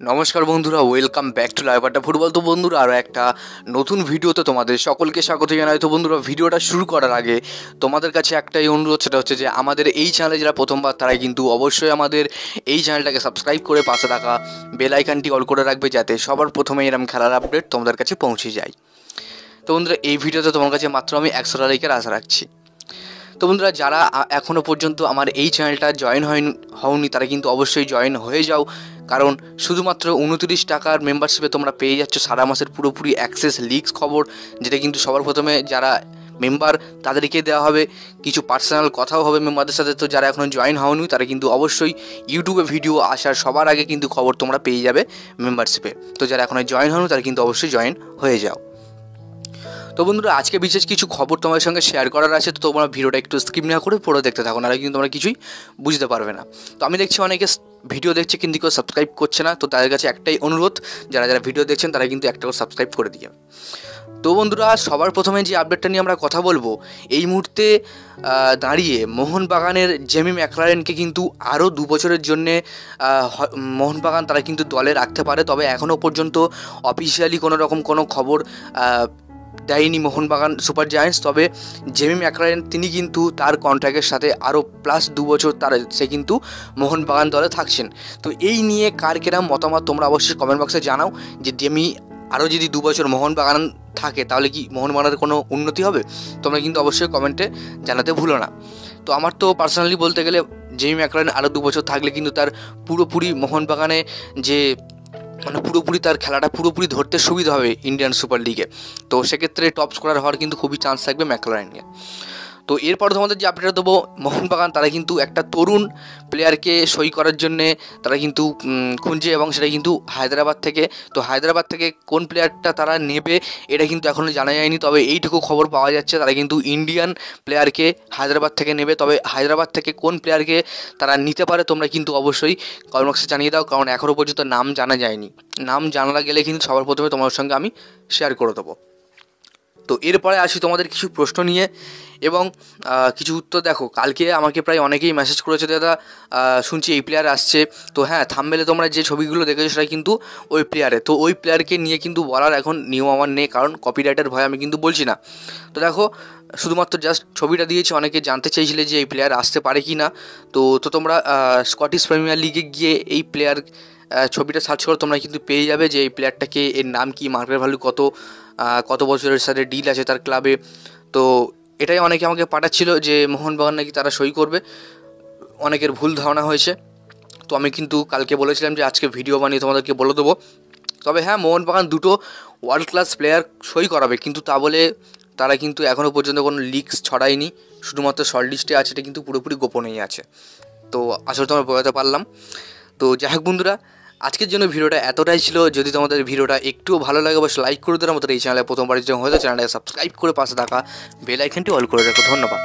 নমস্কার বন্ধুরা, welcome back to live আড্ডা ফুটবল। তো বন্ধুরা, আরও একটা নতুন ভিডিওতে তোমাদের সকলকে স্বাগত জানাই। তো বন্ধুরা, ভিডিওটা শুরু করার আগে তোমাদের কাছে একটাই অনুরোধ, সেটা হচ্ছে যে আমাদের এই চ্যানেলে যারা প্রথমবার তারাই কিন্তু অবশ্যই আমাদের এই চ্যানেলটাকে সাবস্ক্রাইব করে পাশে থাকা বেল আইকনটি অল করে রাখবে, যাতে সবার প্রথমে এরকম খেলার আপডেট তোমাদের কাছে পৌঁছে যায়। তো বন্ধুরা, এই ভিডিওতে তোমার কাছে মাত্র আমি 100 লাইকের আশা রাখছি। তো বন্ধুরা, যারা এখনও পর্যন্ত আমার এই চ্যানেলটা জয়েন হওনি তারা কিন্তু অবশ্যই জয়েন হয়ে যাও, কারণ শুধুমাত্র 29 টাকার মেম্বারশিপে তোমরা পেয়ে যাচ্ছ সারা মাসের পুরোপুরি অ্যাক্সেস লিগস খবর, যেটা কিন্তু সবার প্রথমে যারা মেম্বার তাদেরকে দেওয়া হবে। কিছু পার্সোনাল কথাও হবে মেম্বারদের সাথে। তো যারা এখনও জয়েন হওনি তারা কিন্তু অবশ্যই ইউটিউবে ভিডিও আসার সবার আগে কিন্তু খবর তোমরা পেয়ে যাবে মেম্বারশিপে। তো যারা এখনও জয়েন হওনি তারা কিন্তু অবশ্যই জয়েন হয়ে যাও। তো বন্ধুরা, আজকে বিশেষ কিছু খবর তোমাদের সঙ্গে শেয়ার করার আছে, তো তোমরা ভিডিওটা একটু স্কিপ না করে পুরো দেখতে থাকো, নাহলে কিন্তু তোমরা কিছুই বুঝতে পারবে না। তো আমি দেখছি অনেকে ভিডিও দেখছে কিন্তু কেউ সাবস্ক্রাইব করছে না। তো তাদের কাছে একটাই অনুরোধ, যারা যারা ভিডিও দেখছেন তারা কিন্তু একটা করে সাবস্ক্রাইব করে দিয়ে। তো বন্ধুরা, সবার প্রথমে যে আপডেটটা নিয়ে আমরা কথা বলবো, এই মুহূর্তে দাঁড়িয়ে মোহনবাগানের জেমি ম্যাকলারেনকে কিন্তু আরও 2 বছরের জন্যে মোহনবাগান তারা কিন্তু দলে রাখতে পারে। তবে এখনও পর্যন্ত অফিসিয়ালি কোনো রকম কোনো খবর দেয়নি মোহনবাগান সুপার জায়ান্টস। তবে জেমি ম্যাকলারেন তিনি কিন্তু তার কন্ট্রাক্টের সাথে আরও প্লাস 2 বছর সে কিন্তু মোহনবাগান দলে থাকছেন। তো এই নিয়ে কার কেরাম মতামত তোমরা অবশ্যই কমেন্ট বক্সে জানাও, যে জেমি আরও যদি 2 বছর মোহনবাগান থাকে তাহলে কি মোহনবাগানের কোনো উন্নতি হবে? তোমরা কিন্তু অবশ্যই কমেন্টে জানাতে ভুলো না। তো আমার তো পার্সোনালি বলতে গেলে জেমি ম্যাকলারেন আরও 2 বছর থাকলে কিন্তু তার পুরোপুরি মোহনবাগানে যে পুরোপুরি তার খেলাটা পুরোপুরি ধরতে সুবিধা হবে ইন্ডিয়ান সুপার লিগে। তো সেক্ষেত্রে টপ স্কোরার হওয়ার কিন্তু খুবই চান্স থাকবে ম্যাকলারেনকে। তো এরপর তোমাদের যে আপডেটটা দেবো, মোহনবাগান তারা কিন্তু একটা তরুণ প্লেয়ারকে সই করার জন্যে তারা কিন্তু খুঁজছে, এবং সেটা কিন্তু হায়দ্রাবাদ থেকে। তো হায়দ্রাবাদ থেকে কোন প্লেয়ারটা তারা নেবে এটা কিন্তু এখনও জানা যায়নি। তবে এইটুকু খবর পাওয়া যাচ্ছে তারা কিন্তু ইন্ডিয়ান প্লেয়ারকে হায়দ্রাবাদ থেকে নেবে। তবে হায়দ্রাবাদ থেকে কোন প্লেয়ারকে তারা নিতে পারে তোমরা কিন্তু অবশ্যই কমেন্ট বক্সে জানিয়ে দাও, কারণ এখনও পর্যন্ত নাম জানা যায়নি। নাম জানা গেলে কিন্তু সবার প্রথমে তোমার সঙ্গে আমি শেয়ার করে দেবো। তো এরপরে আসি তোমাদের কিছু প্রশ্ন নিয়ে এবং কিছু উত্তর। দেখো, কালকে আমাকে প্রায় অনেকেই মেসেজ করেছে, দাদা শুনছি এই প্লেয়ার আসছে। তো হ্যাঁ, থাম্বনেলে তোমরা যে ছবিগুলো দেখেছো সেটা কিন্তু ওই প্লেয়ারে। তো ওই প্লেয়ারকে নিয়ে কিন্তু বলার এখন নিয়ম আমার নেই, কারণ কপিরাইটের ভয়ে আমি কিন্তু বলছি না। তো দেখো, শুধুমাত্র জাস্ট ছবিটা দিয়েছি। অনেকে জানতে চেয়েছিলে যে এই প্লেয়ার আসতে পারে কি না। তো তোমরা স্কটিশ প্রিমিয়ার লিগে গিয়ে এই প্লেয়ার ছবিটা সার্চ করো, তোমরা কিন্তু পেয়ে যাবে যে এই প্লেয়ারটাকে, এর নাম কি, মার্কেট ভ্যালু কত বছরের সাথে ডিল আছে তার ক্লাবে। তো এটাই অনেকে আমাকে পাঠাচ্ছিল যে মোহনবাগান নাকি তারা সই করবে। অনেকের ভুল ধারণা হয়েছে। তো আমি কিন্তু কালকে বলেছিলাম যে আজকে ভিডিও বানিয়ে তোমাদেরকে বলে দেবো। তবে হ্যাঁ, মোহনবাগান 2টো ওয়ার্ল্ড ক্লাস প্লেয়ার সই করাবে, কিন্তু তা বলে তারা কিন্তু এখনও পর্যন্ত কোনো লিগস ছড়ায়নি। শুধুমাত্র শর্ট লিস্টে আছে, এটা কিন্তু পুরোপুরি গোপনেই আছে। তো আসলে তোমরা বোঝাতে পারলাম। তো যাই হোক বন্ধুরা, আজকের জন্য ভিডিওটা এতটাই ছিল। যদি তোমাদের ভিডিওটা একটুও ভালো লাগে অবশ্যই লাইক করে দেওয়ার মতো, এই চ্যানেলে প্রথমবারের জন্য হয়তো চ্যানেলটাকে সাবস্ক্রাইব করে পাশে থাকা বেল আইকনটি অল করে রাখো। ধন্যবাদ।